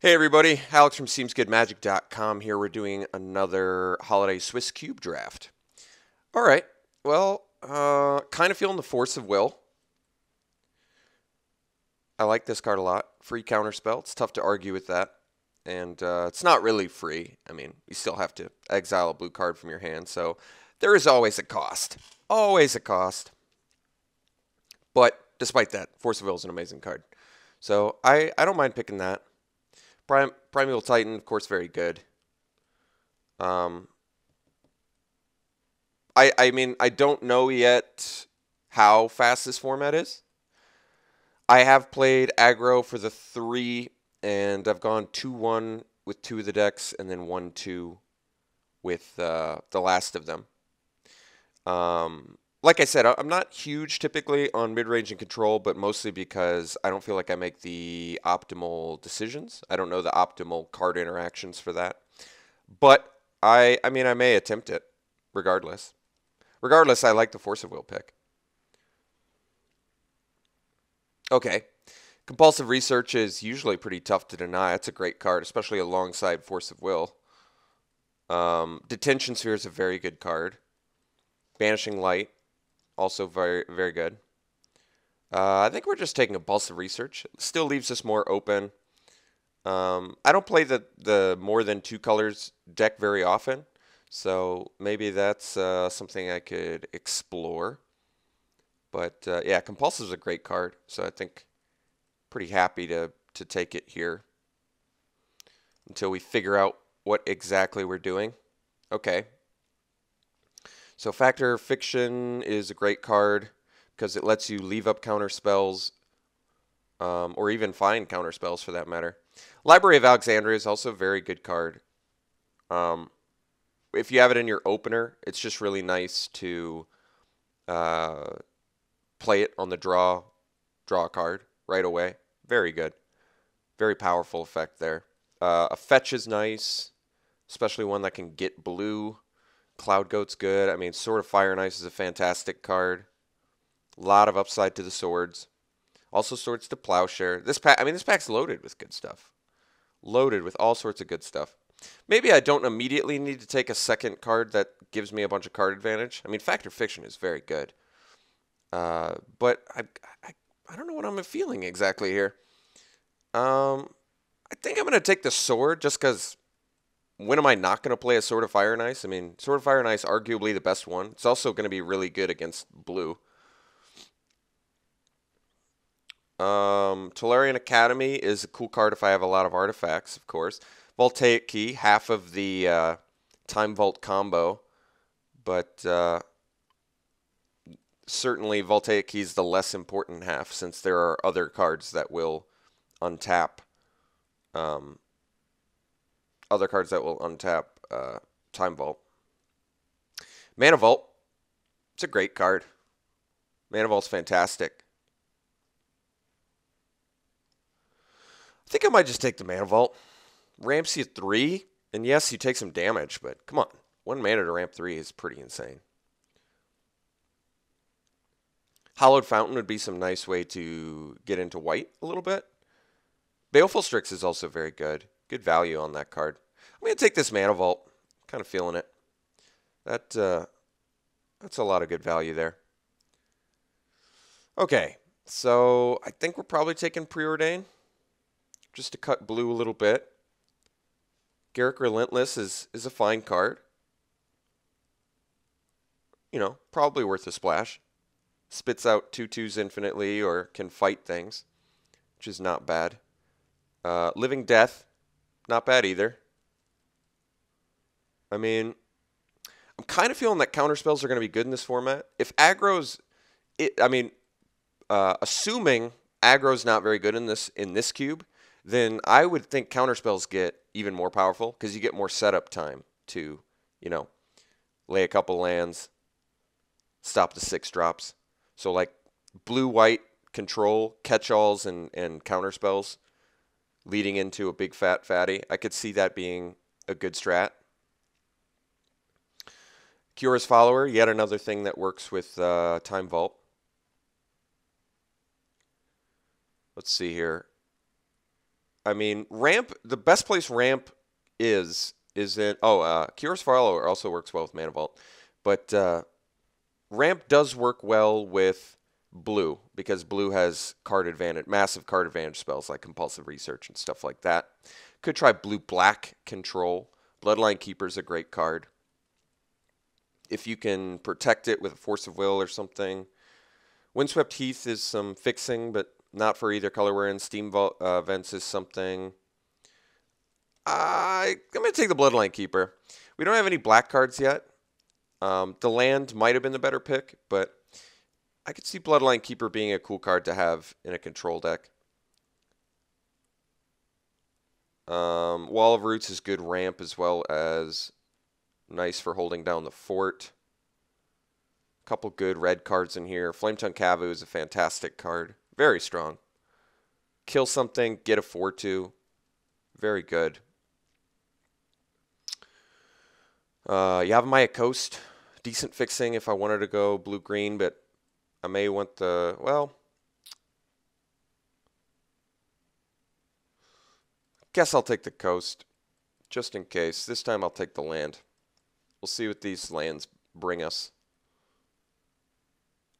Hey everybody, Alex from SeemsGoodMagic.com here. We're doing another holiday Swiss cube draft. All right, well, kind of feeling the force of will. I like this card a lot. Free counterspell. It's tough to argue with that. And it's not really free. I mean, you still have to exile a blue card from your hand, so there is always a cost. Always a cost. But despite that, Force of Will is an amazing card. So I don't mind picking that. Primeval Titan, of course, very good. I mean, I don't know yet how fast this format is. I have played aggro for the 3, and I've gone 2-1 with 2 of the decks, and then 1-2 with the last of them. Like I said, I'm not huge typically on mid-range and control, but mostly because I don't feel like I make the optimal decisions. I don't know the optimal card interactions for that. But I mean, I may attempt it regardless. Regardless, I like the Force of Will pick. Okay. Compulsive Research is usually pretty tough to deny. It's a great card, especially alongside Force of Will. Detention Sphere is a very good card. Banishing Light, also very, very good. I think we're just taking Compulsive Research. It still leaves us more open. I don't play the more than 2 colors deck very often, so maybe that's something I could explore. But yeah, Compulsive is a great card, so I think pretty happy to take it here until we figure out what exactly we're doing. Okay. So Factor Fiction is a great card because it lets you leave up counter spells or even find counter spells for that matter. Library of Alexandria is also a very good card. If you have it in your opener, it's just really nice to play it on the draw a card right away. Very good. Very powerful effect there. A fetch is nice, especially one that can get blue. Cloud Goat's good. I mean, Sword of Fire and Ice is a fantastic card. A lot of upside to the swords. Also Swords to Plowshare. This pack's loaded with good stuff. Loaded with all sorts of good stuff. Maybe I don't immediately need to take a second card that gives me a bunch of card advantage. I mean, Factor Fiction is very good. But I don't know what I'm feeling exactly here. I think I'm going to take the sword just because when am I not going to play a Sword of Fire and Ice? I mean, Sword of Fire and Ice, arguably the best one. It's also going to be really good against blue. Tolarian Academy is a cool card if I have a lot of artifacts, of course. Voltaic Key, half of the Time Vault combo. But certainly Voltaic Key is the less important half since there are other cards that will untap. Time Vault. Mana Vault. It's a great card. Mana Vault's fantastic. I think I might just take the Mana Vault. Ramps you 3, and yes, you take some damage, but come on. 1 mana to ramp 3 is pretty insane. Hallowed Fountain would be some nice way to get into white a little bit. Baleful Strix is also very good. Good value on that card. I'm going to take this Mana Vault. Kind of feeling it. That's a lot of good value there. Okay, so I think we're probably taking Preordain just to cut blue a little bit. Garruk Relentless is a fine card. You know, probably worth a splash. Spits out 2/2s infinitely or can fight things, which is not bad. Living Death, not bad either. I mean, I'm kind of feeling that counterspells are going to be good in this format. If aggro's, assuming aggro's not very good in this cube, then I would think counterspells get even more powerful because you get more setup time to, you know, lay a couple lands, stop the 6 drops. So like blue-white control, catch-alls, and counterspells leading into a big fat fatty. I could see that being a good strat. Cura's Follower, yet another thing that works with Time Vault. Let's see here. I mean, ramp, the best place ramp is in, Curious Follower also works well with Mana Vault. But ramp does work well with blue because blue has card advantage, massive card advantage spells like Compulsive Research and stuff like that. Could try blue-black control. Bloodline Keeper's a great card. If you can protect it with a Force of Will or something. Windswept Heath is some fixing, but not for either color we're in. Steam Vents is something. I'm going to take the Bloodline Keeper. We don't have any black cards yet. The land might have been the better pick, but I could see Bloodline Keeper being a cool card to have in a control deck. Wall of Roots is good ramp as well as nice for holding down the fort. A couple good red cards in here. Flametongue Kavu is a fantastic card. Very strong. Kill something, get a 4/2. Very good. Yavimaya Coast. Decent fixing if I wanted to go blue-green, but I may want the, well, guess I'll take the coast, just in case. This time I'll take the land. We'll see what these lands bring us.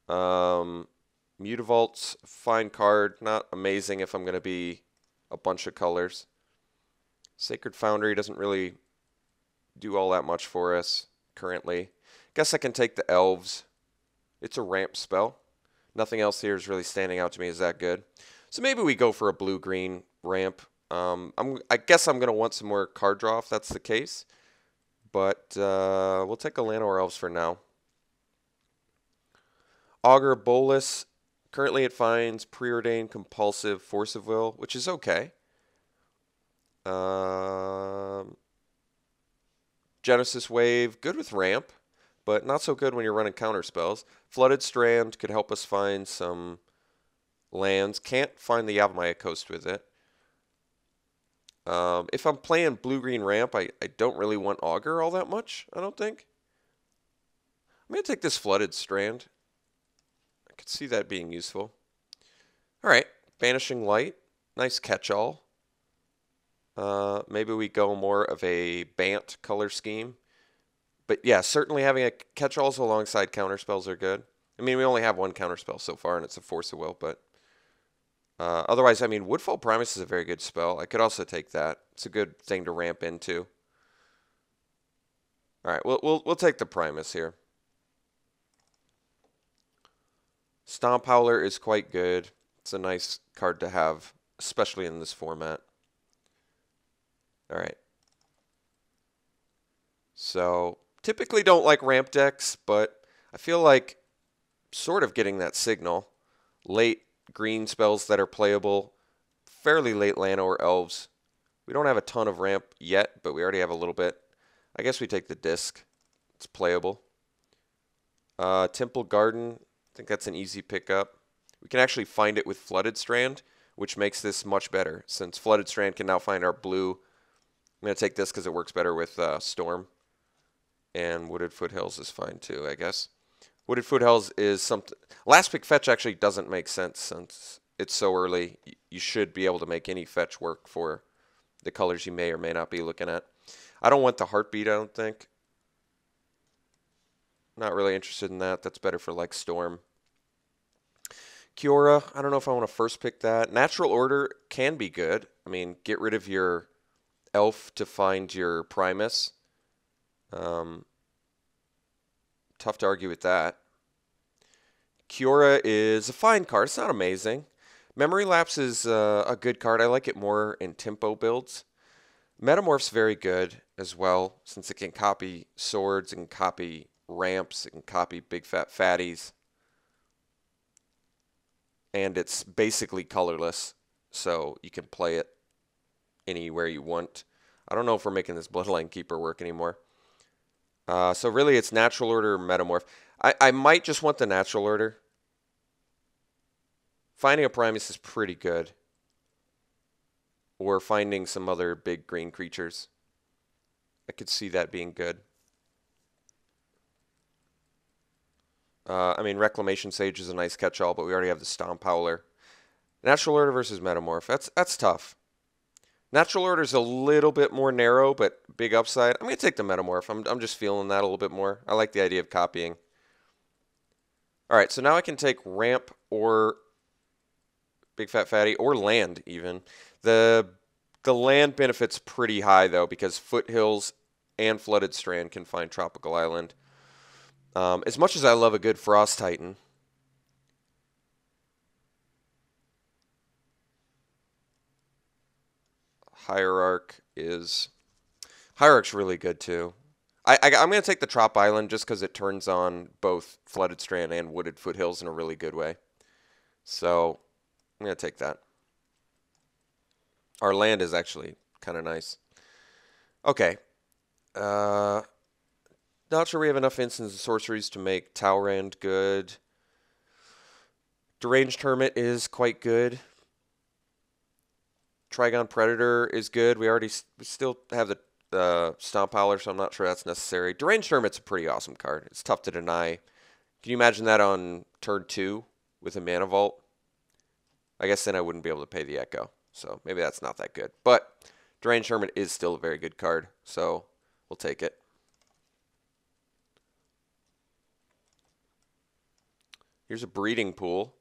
Mutavault's fine card, not amazing if I'm going to be a bunch of colors. Sacred Foundry doesn't really do all that much for us currently. Guess I can take the Elves. It's a ramp spell. Nothing else here is really standing out to me as that good. So maybe we go for a blue-green ramp. I guess I'm going to want some more card draw if that's the case. But we'll take a Llanowar Elves for now. Augur Bolus. Currently it finds Preordained, Compulsive, Force of Will, which is okay. Genesis Wave, good with ramp, but not so good when you're running counter spells. Flooded Strand could help us find some lands. Can't find the Yavimaya Coast with it. If I'm playing blue-green ramp, I don't really want Augur all that much, I don't think. I'm going to take this Flooded Strand. I could see that being useful. All right, Banishing Light. Nice catch-all. Maybe we go more of a Bant color scheme. But yeah, certainly having a catch-alls alongside counterspells are good. I mean, we only have one counterspell so far, and it's a Force of Will, but otherwise, I mean, Woodfall Primus is a very good spell. I could also take that. It's a good thing to ramp into. All right, we'll take the Primus here. Stomp Howler is quite good. It's a nice card to have, especially in this format. All right. So, typically don't like ramp decks, but I feel like sort of getting that signal. Late green spells that are playable, fairly late Llanowar Elves. We don't have a ton of ramp yet, but we already have a little bit. I guess we take the disc. It's playable. Temple Garden, I think that's an easy pickup. We can actually find it with Flooded Strand, which makes this much better, since Flooded Strand can now find our blue. I'm going to take this because it works better with Storm. And Wooded Foothills is fine too, I guess. Wooded Foothills is something... Last pick fetch actually doesn't make sense since it's so early. You should be able to make any fetch work for the colors you may or may not be looking at. I don't want the Heartbeat, I don't think. Not really interested in that. That's better for like Storm. Kiora, I don't know if I want to first pick that. Natural Order can be good. I mean, get rid of your Elf to find your Primus. Tough to argue with that. Kiora is a fine card. It's not amazing. Memory Lapse is a good card. I like it more in tempo builds. Metamorph's very good as well, since it can copy swords, and copy ramps, and copy big fat fatties. And it's basically colorless, so you can play it anywhere you want. I don't know if we're making this Bloodline Keeper work anymore. So really it's Natural Order or Metamorph. I might just want the Natural Order. Finding a Primus is pretty good. Or finding some other big green creatures. I could see that being good. I mean, Reclamation Sage is a nice catch-all, but we already have the Stomp Howler. Natural Order versus Metamorph. That's tough. Natural order's a little bit more narrow, but big upside. I'm going to take the Metamorph. I'm just feeling that a little bit more. I like the idea of copying. All right, so now I can take Ramp or Big Fat Fatty or Land even. The land benefit's pretty high, though, because Foothills and Flooded Strand can find Tropical Island. As much as I love a good Frost Titan, Hierarch's really good too. I'm going to take the Trop Island just because it turns on both Flooded Strand and Wooded Foothills in a really good way. So I'm going to take that. Our land is actually kind of nice. Okay. Not sure we have enough instants and sorceries to make Talrand good. Deranged Hermit is quite good. Trigon Predator is good. We still have the Stomp Howler, so I'm not sure that's necessary. Deranged Hermit's a pretty awesome card. It's tough to deny. Can you imagine that on turn 2 with a Mana Vault? I guess then I wouldn't be able to pay the Echo, so maybe that's not that good. But Deranged Hermit is still a very good card, so we'll take it. Here's a Breeding Pool.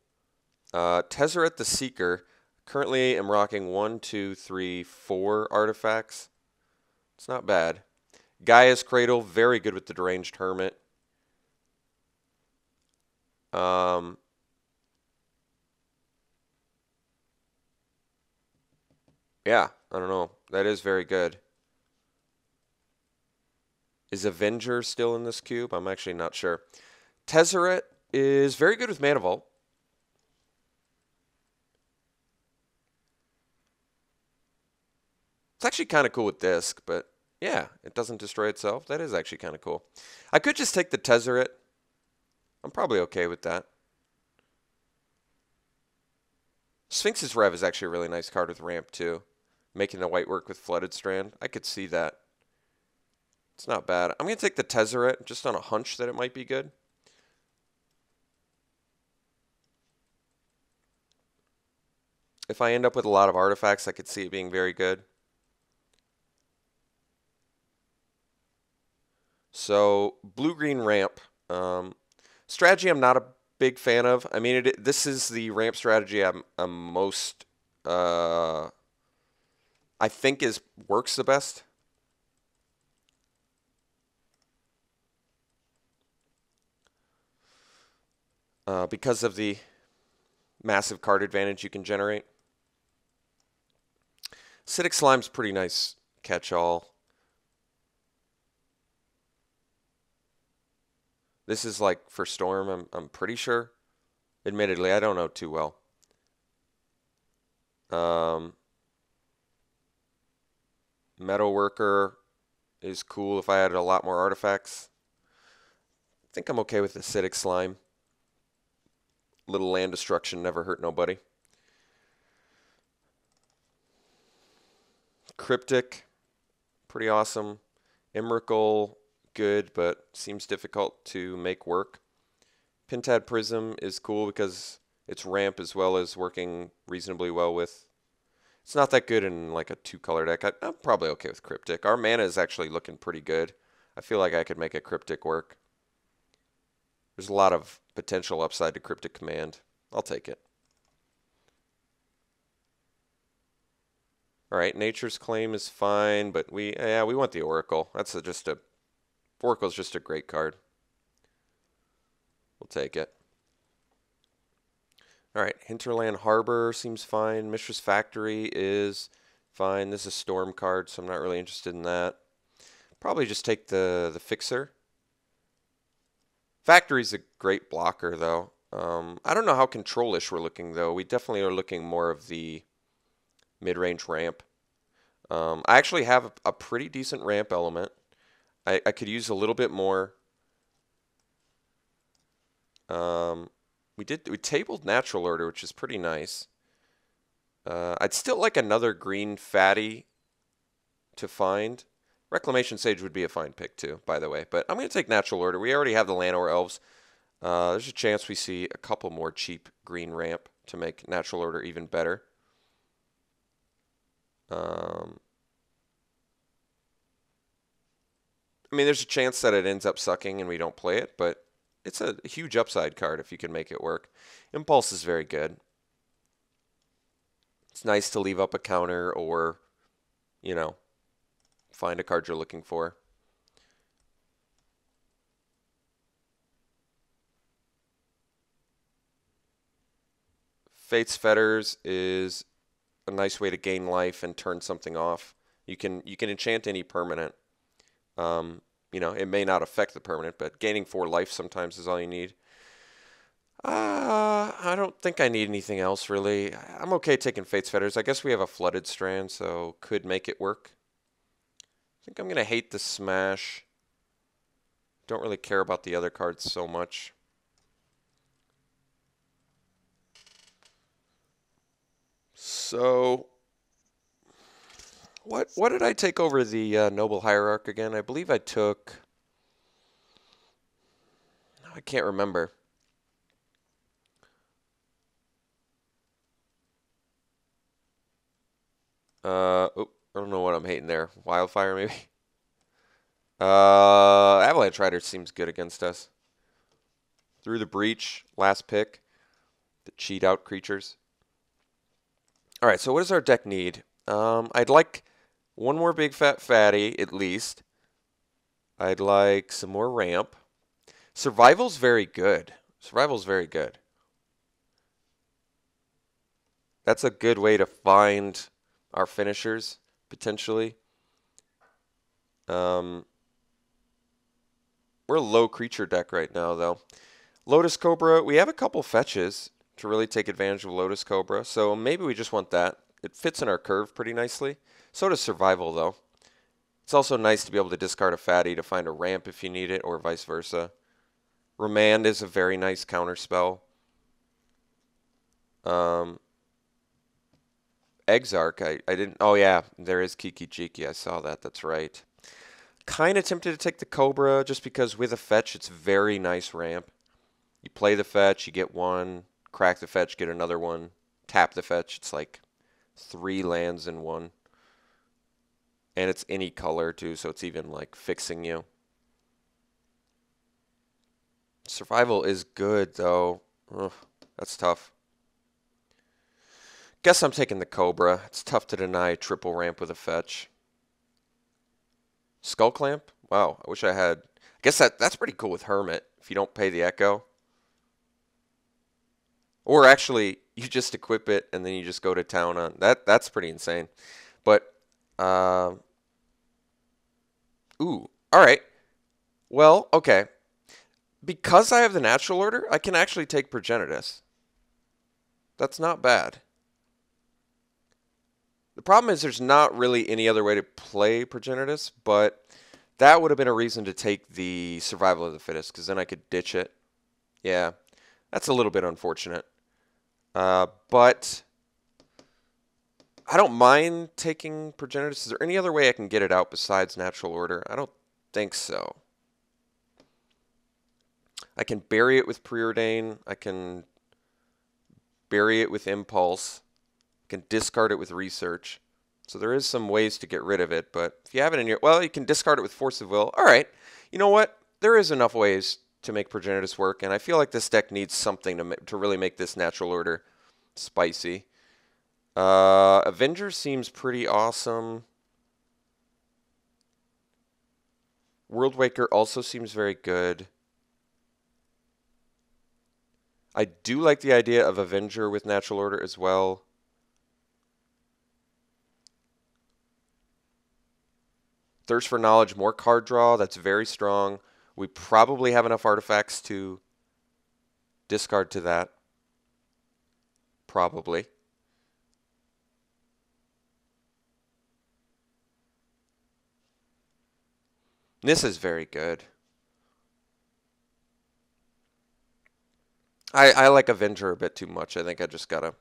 Tezzeret the Seeker. Currently, I'm rocking 1, 2, 3, 4 artifacts. It's not bad. Gaia's Cradle, very good with the Deranged Hermit. Yeah, I don't know. That is very good. Is Avenger still in this cube? I'm actually not sure. Tezzeret is very good with Mana Vault. It's actually kind of cool with Disc, but yeah, it doesn't destroy itself. That is actually kind of cool. I could just take the Tezzeret. I'm probably okay with that. Sphinx's Rev is actually a really nice card with Ramp, too. Making the white work with Flooded Strand. I could see that. It's not bad. I'm going to take the Tezzeret just on a hunch that it might be good. If I end up with a lot of artifacts, I could see it being very good. So, blue-green Ramp. Strategy I'm not a big fan of. I mean, this is the Ramp strategy I'm most, I think works the best. Because of the massive card advantage you can generate. Acidic Slime's pretty nice catch-all. This is like for Storm, I'm pretty sure. Admittedly, I don't know too well. Metalworker is cool if I had a lot more artifacts. I think I'm okay with Acidic Slime. Little land destruction never hurt nobody. Cryptic, pretty awesome. Emrakul, good, but seems difficult to make work. Pintad Prism is cool because it's Ramp as well as working reasonably well with. It's not that good in like a 2-color deck. I'm probably okay with Cryptic. Our mana is actually looking pretty good. I feel like I could make a Cryptic work. There's a lot of potential upside to Cryptic Command. I'll take it. All right, Nature's Claim is fine, but we want the Oracle. Oracle's just a great card. We'll take it. All right, Hinterland Harbor seems fine. Mistress Factory is fine. This is a Storm card, so I'm not really interested in that. Probably just take the Fixer. Factory's a great blocker, though. I don't know how control-ish we're looking, though. We definitely are looking more of the mid-range Ramp. I actually have a pretty decent Ramp element. I could use a little bit more. We tabled Natural Order, which is pretty nice. I'd still like another green fatty to find. Reclamation Sage would be a fine pick too, by the way. But I'm going to take Natural Order. We already have the Llanowar Elves. There's a chance we see a couple more cheap green Ramp to make Natural Order even better. I mean, there's a chance that it ends up sucking and we don't play it, but it's a huge upside card if you can make it work. Impulse is very good. It's nice to leave up a counter or, you know, find a card you're looking for. Fate's Fetters is a nice way to gain life and turn something off. You can enchant any permanent. You know, it may not affect the permanent, but gaining 4 life sometimes is all you need. I don't think I need anything else, really. I'm okay taking Fate's Fetters. I guess we have a Flooded Strand, so could make it work. I think I'm going to hate the Smash. Don't really care about the other cards so much. So, what did I take over the Noble Hierarch again? I believe I took... I can't remember. Oh, I don't know what I'm hating there. Wildfire, maybe? Avalanche Rider seems good against us. Through the Breach, last pick. To cheat out creatures. Alright, so what does our deck need? I'd like one more big fat fatty, at least. I'd like some more ramp. Survival's very good. Survival's very good. That's a good way to find our finishers, potentially. We're a low creature deck right now, though. Lotus Cobra, we have a couple fetches to really take advantage of Lotus Cobra, so maybe we just want that. It fits in our curve pretty nicely. So does Survival, though. It's also nice to be able to discard a fatty to find a ramp if you need it, or vice versa. Remand is a very nice counter spell. Exarch, I didn't... Oh, yeah, there is Kiki Jiki. I saw that. That's right. Kind of tempted to take the Cobra just because with a fetch, it's very nice ramp. You play the fetch, you get one. Crack the fetch, get another one. Tap the fetch. It's like 3 lands in one. And it's any color, too, so it's even, like, fixing you. Survival is good, though. Ugh, that's tough. Guess I'm taking the Cobra. It's tough to deny triple ramp with a fetch. Skull Clamp? Wow, I wish I had... I guess that's pretty cool with Hermit, if you don't pay the Echo. Or actually, you just equip it, and then you just go to town on... That's pretty insane. But, ooh, alright. Well, okay. Because I have the Natural Order, I can actually take Progenitus. That's not bad. The problem is there's not really any other way to play Progenitus, but that would have been a reason to take the Survival of the Fittest, because then I could ditch it. Yeah, that's a little bit unfortunate. But I don't mind taking Progenitus. Is there any other way I can get it out besides Natural Order? I don't think so. I can bury it with Preordain. I can bury it with Impulse. I can discard it with Research. So there is some ways to get rid of it, but if you have it in your... Well, you can discard it with Force of Will. All right. You know what? There is enough ways to make Progenitus work, and I feel like this deck needs something to really make this Natural Order spicy. Avenger seems pretty awesome. Worldwaker also seems very good. I do like the idea of Avenger with Natural Order as well. Thirst for Knowledge, more card draw. That's very strong. We probably have enough artifacts to discard to that. Probably. This is very good. I like Avenger a bit too much. I think I just gotta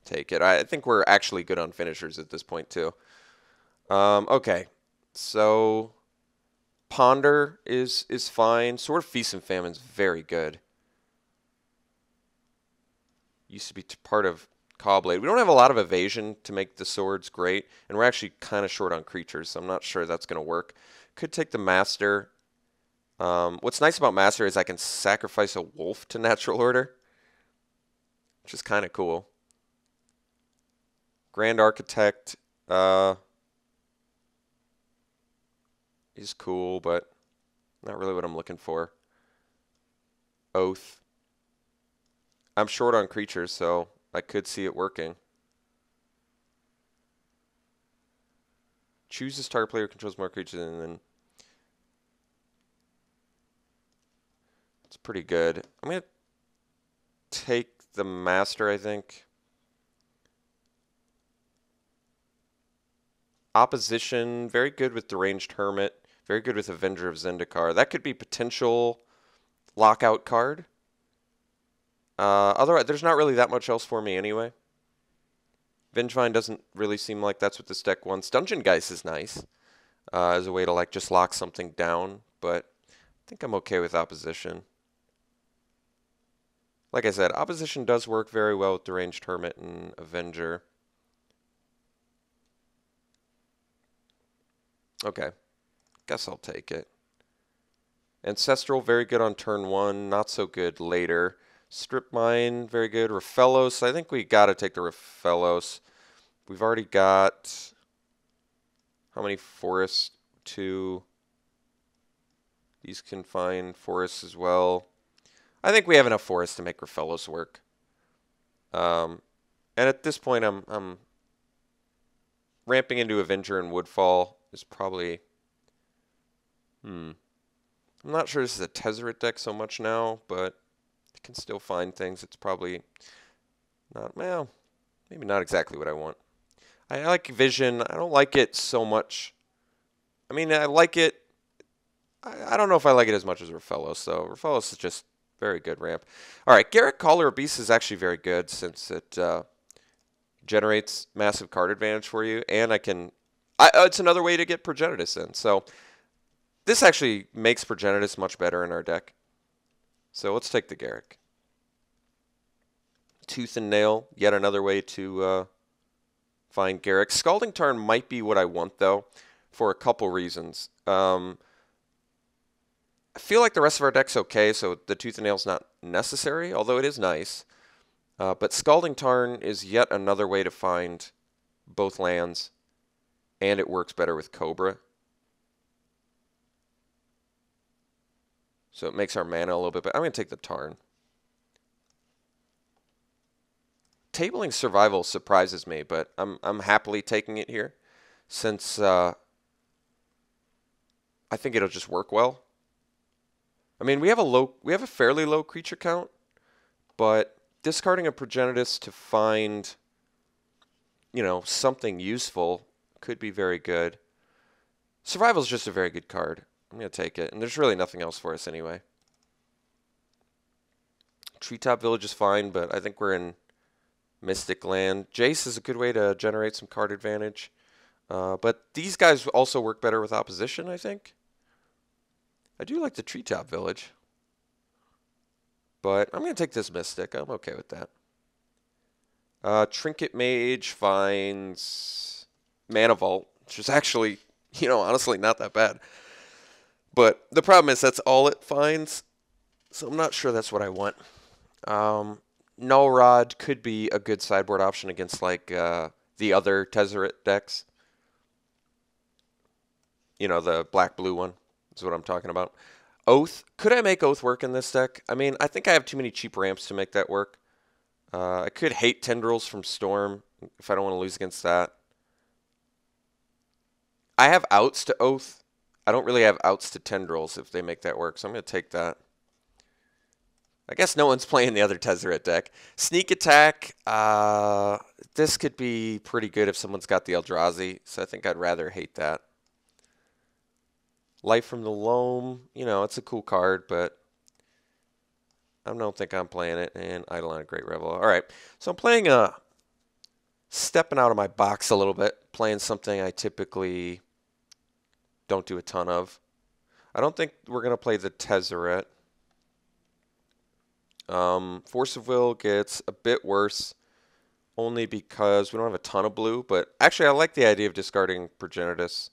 take it. I think we're actually good on finishers at this point too. Okay, so Ponder is fine. Sword of Feast and Famine's very good. Used to be part of Cawblade. We don't have a lot of evasion to make the swords great, and we're actually kind of short on creatures, so I'm not sure that's going to work. Could take the Master. What's nice about Master is I can sacrifice a wolf to natural order, which is kind of cool. Grand Architect is cool, but not really what I'm looking for. Oath. I'm short on creatures, so I could see it working. Choose this target player controls more creatures, and then it's pretty good. I'm going to take the Master, I think. Opposition, very good with Deranged Hermit. Very good with Avenger of Zendikar. That could be potential lockout card. Otherwise, there's not really that much else for me anyway. Vengevine doesn't really seem like that's what this deck wants. Dungeon Geist is nice as a way to like just lock something down, but I think I'm okay with Opposition. Like I said, Opposition does work very well with Deranged Hermit and Avenger. Okay, guess I'll take it. Ancestral, very good on turn 1, not so good later. Strip Mine, very good. Raphellos, I think we got to take the Raphellos. We've already got, how many forests? 2. These can find forests as well. I think we have enough forests to make Raphellos work. And at this point, I'm ramping into Avenger and Woodfall is probably, I'm not sure this is a Tezzeret deck so much now, but it can still find things. It's probably not, well, maybe not exactly what I want. I like Vision. I don't like it so much. I mean, I like it. I don't know if I like it as much as Raphellos, so Raphellos is just very good ramp. All right, Garrett Caller of Beasts is actually very good since it generates massive card advantage for you, and it's another way to get Progenitus in. So this actually makes Progenitus much better in our deck. So let's take the Garrick. Tooth and Nail, yet another way to find Garrick. Scalding Tarn might be what I want, though, for a couple reasons. I feel like the rest of our deck's okay, so the Tooth and Nail's not necessary, although it is nice. But Scalding Tarn is yet another way to find both lands, and it works better with Cobra. So it makes our mana a little bit better. I'm going to take the Tarn. Tabling Survival surprises me, but I'm happily taking it here since I think it'll just work well. I mean, we have a fairly low creature count, but discarding a Progenitus to find, something useful could be very good. Survival is just a very good card. I'm going to take it, and there's really nothing else for us anyway. Treetop Village is fine, but I think we're in Mystic Land. Jace is a good way to generate some card advantage. But these guys also work better with Opposition, I think. I do like the Treetop Village. But I'm going to take this Mystic. I'm okay with that. Trinket Mage finds Mana Vault, which is actually, honestly not that bad. But the problem is that's all it finds, so I'm not sure that's what I want. Null Rod could be a good sideboard option against like the other Tezzeret decks. The black-blue one is what I'm talking about. Oath. Could I make Oath work in this deck? I mean, I think I have too many cheap ramps to make that work. I could hate Tendrils from Storm if I don't want to lose against that. I have outs to Oath. I don't really have outs to Tendrils if they make that work, so I'm going to take that. I guess no one's playing the other Tezzeret deck. Sneak Attack. This could be pretty good if someone's got the Eldrazi, so I think I'd rather hate that. Life from the Loam. It's a cool card, but I don't think I'm playing it. And Eidolon, Great Revel. All right, so I'm playing stepping out of my box a little bit, playing something I typically don't do a ton of. I don't think we're going to play the Tezzeret. Force of Will gets a bit worse. only because we don't have a ton of blue, but actually I like the idea of discarding Progenitus.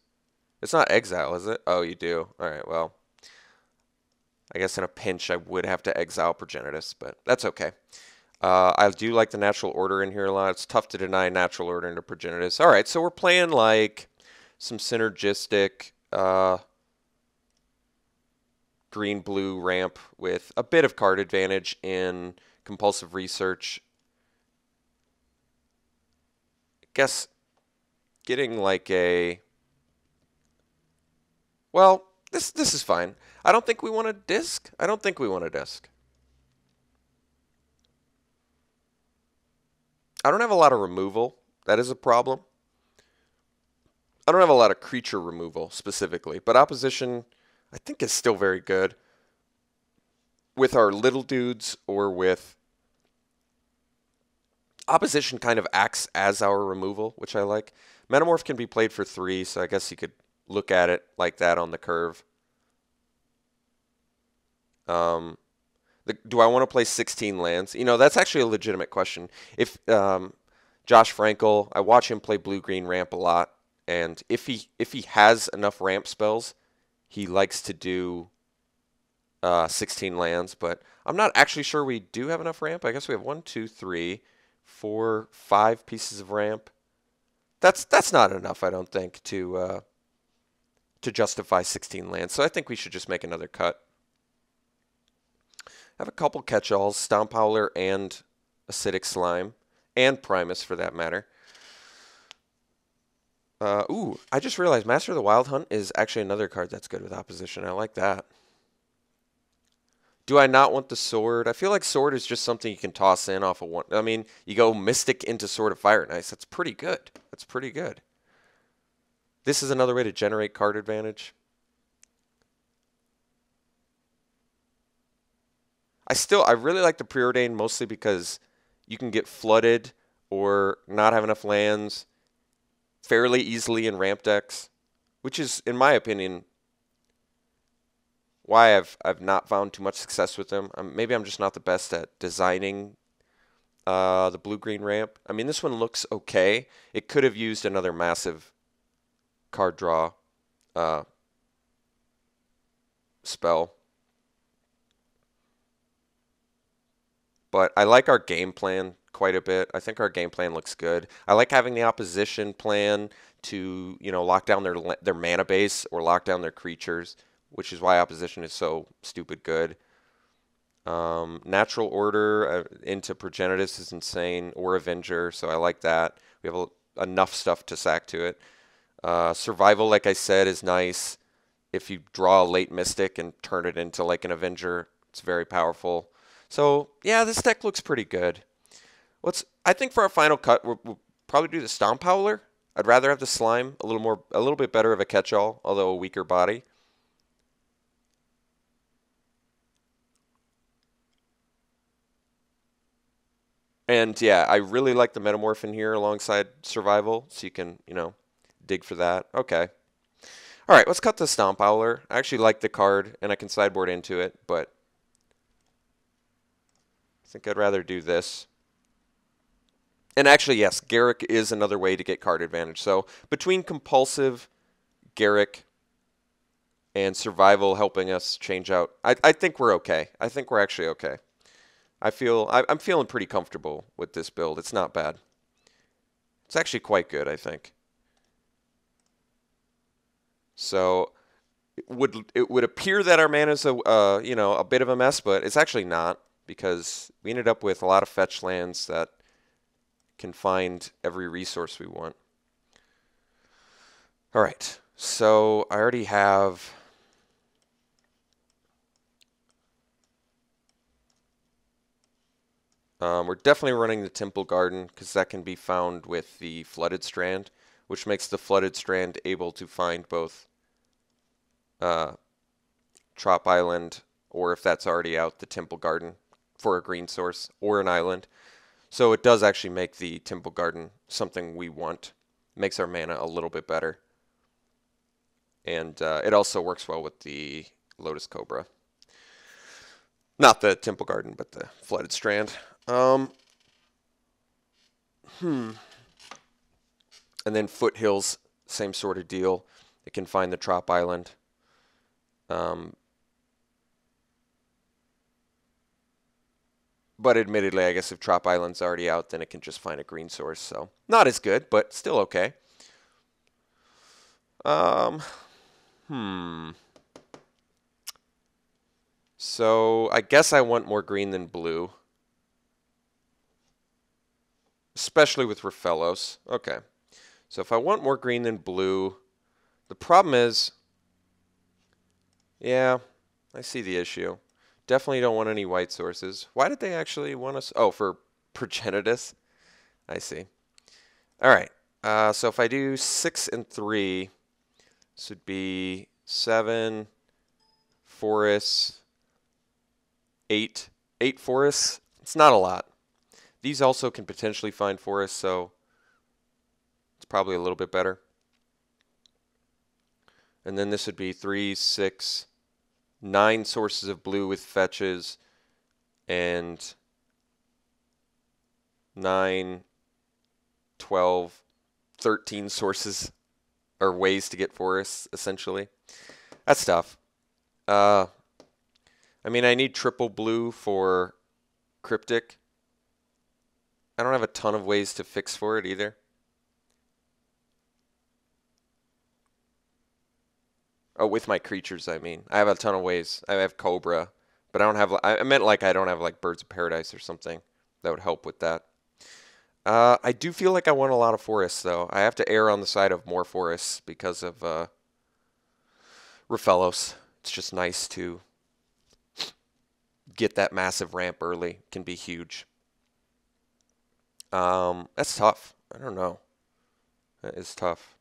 It's not exile, is it? Oh, you do. Alright, well, I guess in a pinch I would have to exile Progenitus, but that's okay. I do like the natural order in here a lot. It's tough to deny natural order into Progenitus. Alright, so we're playing like some synergistic green-blue ramp with a bit of card advantage in compulsive research. I guess getting like a... Well, this is fine. I don't think we want a disc. I don't think we want a disc. I don't have a lot of removal. That is a problem. I don't have a lot of creature removal specifically, but opposition I think is still very good with our little dudes or with opposition kind of acts as our removal, which I like. Metamorph can be played for 3, so I guess you could look at it like that on the curve. Do I want to play 16 lands? You know, that's actually a legitimate question. If Josh Frankel, I watch him play blue-green ramp a lot, and if he has enough ramp spells, he likes to do 16 lands, but I'm not actually sure we do have enough ramp. I guess we have 1, 2, 3, 4, 5 pieces of ramp. That's not enough, I don't think, to justify 16 lands. So I think we should just make another cut. I have a couple catch-alls, Stomp Howler and Acidic Slime, and Primus for that matter. Ooh, I just realized Master of the Wild Hunt is actually another card that's good with opposition. I like that. Do I not want the Sword? I feel like Sword is just something you can toss in off of one. I mean, you go Mystic into Sword of Fire and Ice. That's pretty good. That's pretty good. This is another way to generate card advantage. I really like the Preordain mostly because you can get flooded or not have enough lands fairly easily in ramp decks, which is, in my opinion, why I've not found too much success with them. Maybe I'm just not the best at designing the blue-green ramp. I mean, this one looks okay. It could have used another massive card draw spell. But I like our game plan quite a bit. I think our game plan looks good. I like having the opposition plan to, you know, lock down their mana base or lock down their creatures, which is why opposition is so stupid good. Natural order into Progenitus is insane, or Avenger, so I like that. We have enough stuff to sack to it. Survival, like I said, is nice. If you draw a late Mystic and turn it into like an Avenger, it's very powerful. So, yeah, this deck looks pretty good. I think for our final cut, we'll probably do the Stomp Howler. I'd rather have the Slime, a little bit better of a catch-all, although a weaker body. And yeah, I really like the Metamorph in here alongside Survival, so you can, you know, dig for that. Okay. All right, let's cut the Stomp Howler. I actually like the card, and I can sideboard into it, but I think I'd rather do this. And actually, yes, Garruk is another way to get card advantage. So between Compulsive, Garruk, and Survival helping us change out, I think we're okay. I think we're actually okay. I'm feeling pretty comfortable with this build. It's not bad. It's actually quite good, I think. So it would appear that our mana is a bit of a mess, but it's actually not, because we ended up with a lot of fetch lands that can find every resource we want. All right, so I already have we're definitely running the Temple Garden because that can be found with the Flooded Strand, which makes the Flooded Strand able to find both Trop Island, or if that's already out, the Temple Garden for a green source, or an island. So it does actually make the Temple Garden something we want. Makes our mana a little bit better. And it also works well with the Lotus Cobra. Not the Temple Garden, but the Flooded Strand. And then Foothills, same sort of deal. It can find the Trop Island. But admittedly, I guess if Trop Island's already out, then it can just find a green source. So not as good, but still okay. So I guess I want more green than blue. Especially with Rafellos. Okay. So if I want more green than blue, the problem is, yeah, I see the issue. Definitely don't want any white sources. Why did they actually want us? Oh, for Progenitus. I see. All right. So if I do 6 and 3, this would be 7 forests, 8 forests. It's not a lot. These also can potentially find forests, so it's probably a little bit better. And then this would be 3, 6, 9 sources of blue with fetches, and 9, 12, 13 sources or ways to get forests, essentially. That's tough. I mean, I need triple blue for Cryptic. I don't have a ton of ways to fix for it either. Oh, with my creatures, I mean. I have a ton of ways. I have Cobra, but I don't have... I meant like I don't have like Birds of Paradise or something that would help with that. I do feel like I want a lot of forests, though. I have to err on the side of more forests because of Rafellos. It's just nice to get that massive ramp early. It can be huge. That's tough. I don't know. That is tough.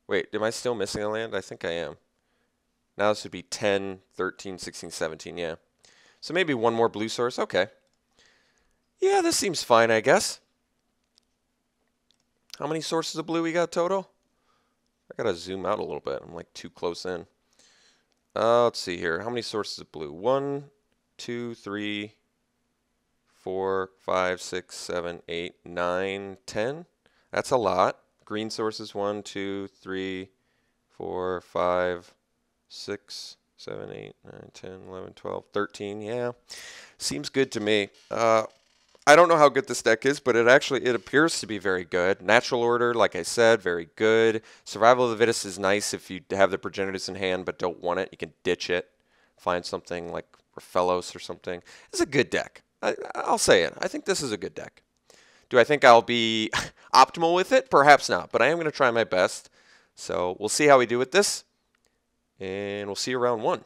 Wait, am I still missing a land? I think I am. Now this would be 10, 13, 16, 17, yeah. So maybe one more blue source. Okay. Yeah, this seems fine, I guess. How many sources of blue we got total? I gotta zoom out a little bit. I'm like too close in. Let's see here. How many sources of blue? 1, 2, 3, 4, 5, 6, 7, 8, 9, 10. That's a lot. Green sources 1, 2, 3, 4, 5, 6, 7, 8, 9, 10, 11, 12, 13. Yeah, seems good to me. I don't know how good this deck is, but it appears to be very good. Natural Order, like I said, very good. Survival of the Fittest is nice if you have the Progenitus in hand but don't want it. You can ditch it. Find something like Rafellos or something. It's a good deck. I'll say it. I think this is a good deck. Do I think I'll be optimal with it? Perhaps not, but I am going to try my best. So we'll see how we do with this, and we'll see you round 1.